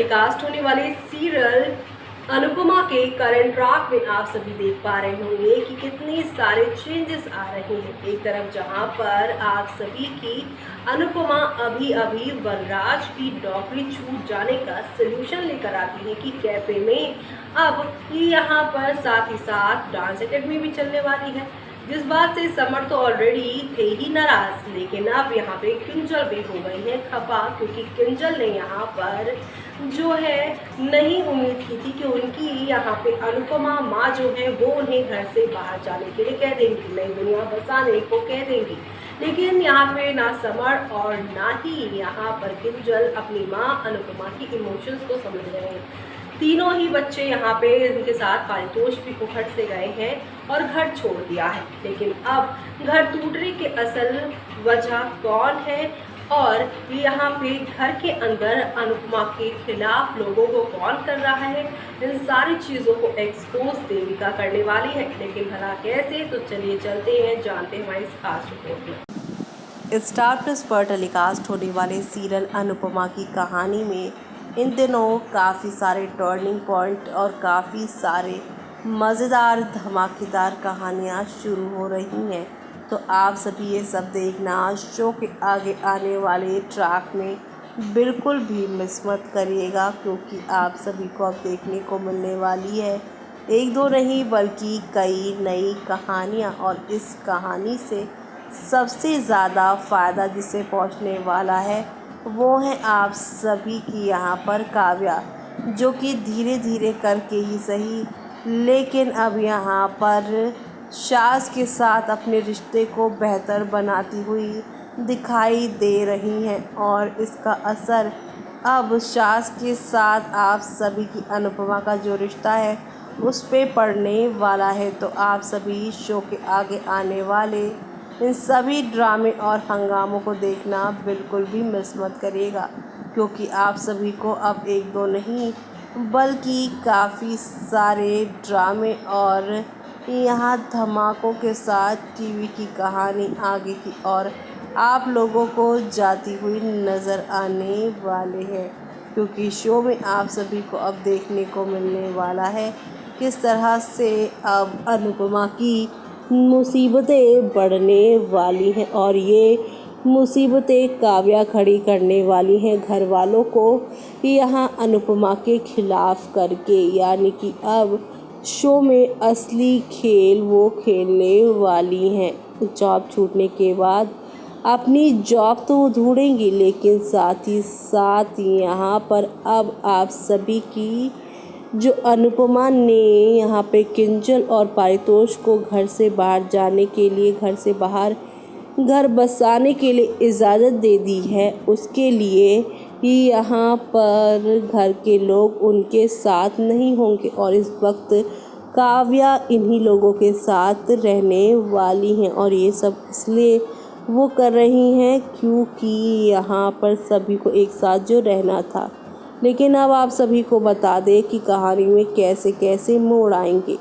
Telecast होने वाले serial Anupama के करंट ट्रैक में आप सभी देख पा रहे होंगे कि कितने सारे चेंजेस आ रहे हैं। एक तरफ जहां पर आप सभी की अनुपमा अभी अभी वनराज की नौकरी छूट जाने का सलूशन लेकर आती है कि कैफे में अब यहाँ पर साथ ही साथ डांस एकेडमी भी चलने वाली है, जिस बात से समर तो ऑलरेडी थे ही नाराज, लेकिन अब यहाँ पे किंजल भी हो गई है खफा, क्योंकि किंजल ने यहाँ पर जो है नहीं उम्मीद की थी कि उनकी यहाँ पे अनुपमा माँ जो है वो उन्हें घर से बाहर जाने के लिए कह देंगी, नई दुनिया बसाने को कह देंगी। लेकिन यहाँ पे ना समर और ना ही यहाँ पर किंजल अपनी माँ अनुपमा की इमोशंस को समझ रहे हैं। तीनों ही बच्चे यहाँ पे उनके साथ पारितोष भी उखड़ से गए हैं और घर छोड़ दिया है। लेकिन अब घर टूटने के असल वजह कौन है और यहाँ पे घर के अंदर अनुपमा के खिलाफ लोगों को कौन कर रहा है, इन सारी चीज़ों को एक्सपोज देविका करने वाली है। लेकिन भला कैसे, तो चलिए चलते हैं, जानते हैं हमारी इस खास रिपोर्ट में। स्टार प्लस पर टेलीकास्ट होने वाले सीरियल अनुपमा की कहानी में इन दिनों काफ़ी सारे टर्निंग पॉइंट और काफ़ी सारे मज़ेदार धमाकेदार कहानियाँ शुरू हो रही हैं। तो आप सभी ये सब देखना शो के आगे आने वाले ट्रैक में बिल्कुल भी मिस मत करिएगा, क्योंकि आप सभी को अब देखने को मिलने वाली है एक दो नहीं बल्कि कई नई कहानियाँ। और इस कहानी से सबसे ज़्यादा फ़ायदा जिसे पहुँचने वाला है वो है आप सभी की यहाँ पर काव्या, जो कि धीरे धीरे करके ही सही लेकिन अब यहाँ पर शाज़ के साथ अपने रिश्ते को बेहतर बनाती हुई दिखाई दे रही हैं। और इसका असर अब शाज़ के साथ आप सभी की अनुपमा का जो रिश्ता है उस पे पड़ने वाला है। तो आप सभी शो के आगे आने वाले इन सभी ड्रामे और हंगामों को देखना बिल्कुल भी मिस मत करिएगा, क्योंकि आप सभी को अब एक दो नहीं बल्कि काफ़ी सारे ड्रामे और यहाँ धमाकों के साथ टीवी की कहानी आगे की और आप लोगों को जाती हुई नज़र आने वाले हैं। क्योंकि शो में आप सभी को अब देखने को मिलने वाला है किस तरह से अब अनुपमा की मुसीबतें बढ़ने वाली हैं और ये मुसीबतें काव्या खड़ी करने वाली हैं घर वालों को यहाँ अनुपमा के खिलाफ करके। यानी कि अब शो में असली खेल वो खेलने वाली हैं। जॉब छूटने के बाद अपनी जॉब तो वो ढूंढेंगी, लेकिन साथ ही साथ यहाँ पर अब आप सभी की जो अनुपमा ने यहाँ पे किंजल और पारितोष को घर से बाहर जाने के लिए, घर से बाहर घर बसाने के लिए इजाज़त दे दी है, उसके लिए ही यहाँ पर घर के लोग उनके साथ नहीं होंगे। और इस वक्त काव्या इन्हीं लोगों के साथ रहने वाली हैं और ये सब इसलिए वो कर रही हैं क्योंकि यहाँ पर सभी को एक साथ जो रहना था। लेकिन अब आप सभी को बता दें कि कहानी में कैसे कैसे मोड़ आएंगे।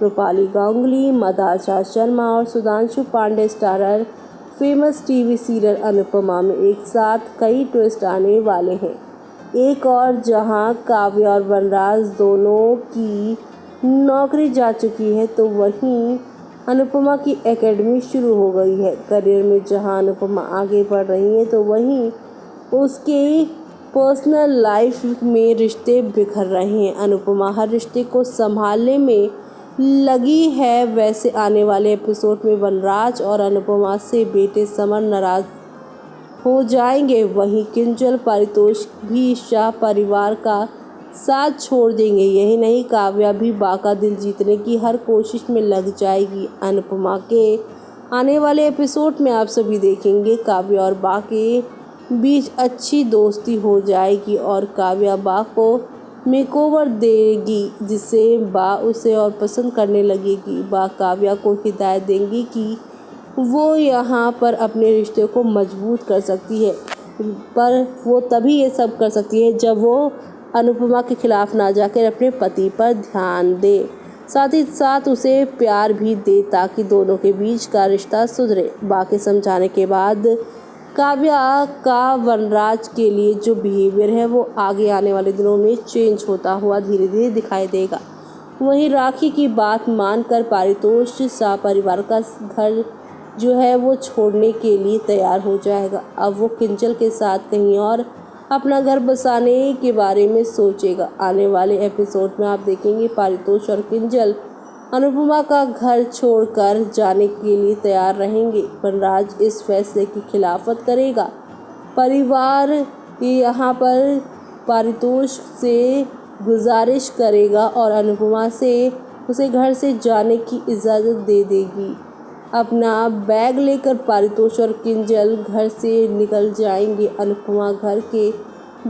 रूपाली गांगुली, मदारशा शर्मा और Sudhanshu Pandey starrer famous TV serial Anupama में एक साथ कई ट्विस्ट आने वाले हैं। एक और जहां काव्या और वनराज दोनों की नौकरी जा चुकी है, तो वहीं अनुपमा की एकेडमी शुरू हो गई है। करियर में जहां अनुपमा आगे बढ़ रही है, तो वहीं उसके पर्सनल लाइफ में रिश्ते बिखर रहे हैं। अनुपमा हर रिश्ते को संभालने में लगी है। वैसे आने वाले एपिसोड में वनराज और अनुपमा से बेटे समर नाराज हो जाएंगे, वहीं किंजल पारितोष भी शाह परिवार का साथ छोड़ देंगे। यही नहीं, काव्या भी बा का दिल जीतने की हर कोशिश में लग जाएगी। अनुपमा के आने वाले एपिसोड में आप सभी देखेंगे काव्या और बा के बीच अच्छी दोस्ती हो जाएगी और काव्या बा को मेकओवर देगी, जिससे बा उसे और पसंद करने लगेगी। बा काव्या को हिदायत देंगी कि वो यहाँ पर अपने रिश्ते को मजबूत कर सकती है, पर वो तभी ये सब कर सकती है जब वो अनुपमा के खिलाफ ना जाकर अपने पति पर ध्यान दे, साथ ही साथ उसे प्यार भी दे ताकि दोनों के बीच का रिश्ता सुधरे। बा के समझाने के बाद काव्या का वनराज के लिए जो बिहेवियर है वो आगे आने वाले दिनों में चेंज होता हुआ धीरे धीरे दिखाई देगा। वहीं राखी की बात मानकर पारितोष सपरिवार का घर जो है वो छोड़ने के लिए तैयार हो जाएगा। अब वो किंजल के साथ कहीं और अपना घर बसाने के बारे में सोचेगा। आने वाले एपिसोड में आप देखेंगे पारितोष और किंजल अनुपमा का घर छोड़कर जाने के लिए तैयार रहेंगे। वनराज इस फैसले की खिलाफत करेगा। परिवार यहाँ पर पारितोष से गुजारिश करेगा और अनुपमा से उसे घर से जाने की इजाज़त दे देगी। अपना बैग लेकर पारितोष और किंजल घर से निकल जाएंगे। अनुपमा घर के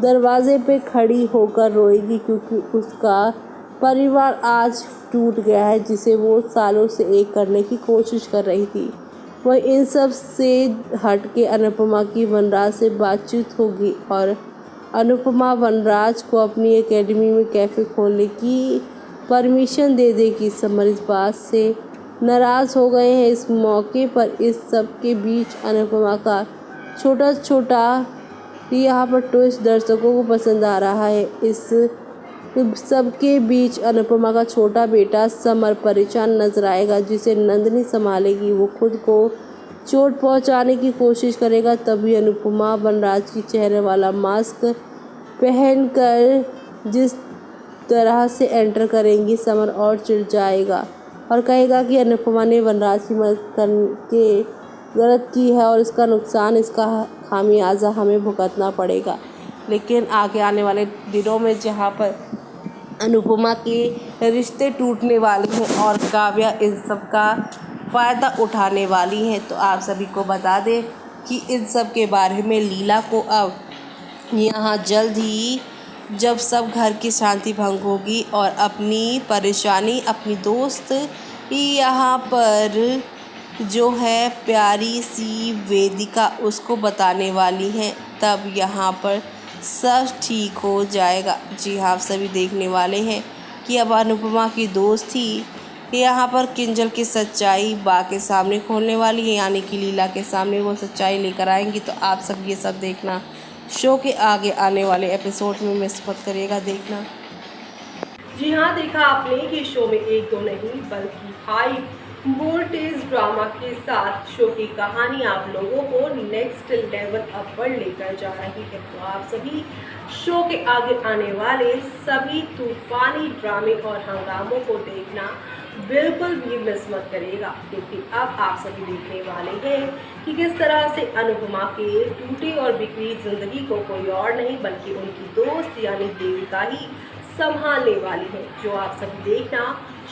दरवाजे पे खड़ी होकर रोएगी क्योंकि उसका परिवार आज टूट गया है जिसे वो सालों से एक करने की कोशिश कर रही थी। वह इन सब से हट के अनुपमा की वनराज से बातचीत होगी और अनुपमा वनराज को अपनी एकेडमी में कैफ़े खोलने की परमिशन दे देगी। समर इस बात से नाराज़ हो गए हैं। इस मौके पर इस सब के बीच अनुपमा का छोटा छोटा यहाँ पर ट्विस्ट दर्शकों को पसंद आ रहा है। इस सबके बीच अनुपमा का छोटा बेटा समर परेशान नजर आएगा जिसे नंदिनी संभालेगी। वो खुद को चोट पहुंचाने की कोशिश करेगा। तभी अनुपमा वनराज की चेहरे वाला मास्क पहनकर जिस तरह से एंटर करेंगी समर और चिढ़ जाएगा और कहेगा कि अनुपमा ने वनराज की मदद करके गलत की है और इसका नुकसान, इसका खामियाजा हमें भुगतना पड़ेगा। लेकिन आगे आने वाले दिनों में जहाँ पर अनुपमा के रिश्ते टूटने वाले हैं और काव्या इन सब का फ़ायदा उठाने वाली हैं, तो आप सभी को बता दें कि इन सब के बारे में लीला को अब यहाँ जल्द ही जब सब घर की शांति भंग होगी और अपनी परेशानी अपनी दोस्त यहाँ पर जो है प्यारी सी वेदिका उसको बताने वाली हैं, तब यहाँ पर सब ठीक हो जाएगा। जी हाँ, आप सभी देखने वाले हैं कि अब अनुपमा की दोस्त ही यहाँ पर किंजल की सच्चाई बा के सामने खोलने वाली है, यानी कि लीला के सामने वो सच्चाई लेकर आएंगी। तो आप सब ये सब देखना शो के आगे आने वाले एपिसोड में मिस मत करिएगा देखना। जी हाँ, देखा आपने कि शो में एक दो नहीं बल्कि हाई वोल्टेज ड्रामा के साथ शो की कहानी आप लोगों को नेक्स्ट लेवल अप पर लेकर जा रही है। तो आप सभी शो के आगे आने वाले सभी तूफानी ड्रामे और हंगामों को देखना बिल्कुल भी मिस मत करिएगा, क्योंकि अब आप सभी देखने वाले हैं कि किस तरह से अनुपमा के टूटी और बिखरी जिंदगी को कोई और नहीं बल्कि उनकी दोस्त यानी देविका ही संभालने वाली है, जो आप सभी देखना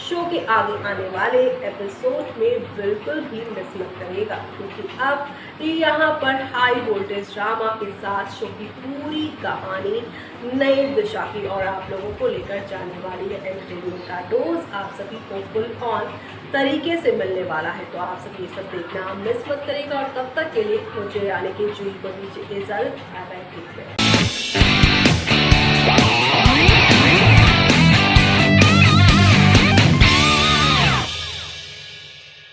शो के आगे आने वाले एपिसोड में बिल्कुल भी मिस मत करिएगा, क्योंकि अब यहाँ पर हाई वोल्टेज ड्रामा के साथ शो की पूरी कहानी नई दिशा की और आप लोगों को लेकर जाने वाली है। एंटरटेनमेंट का डोज आप सभी को फुल ऑन तरीके से मिलने वाला है। तो आप सभी ये सब देखना मिस मत करिएगा और तब तक के लिए मुझे यानी कि जूही को दीजिए इजाज़त। Bye bye, take care.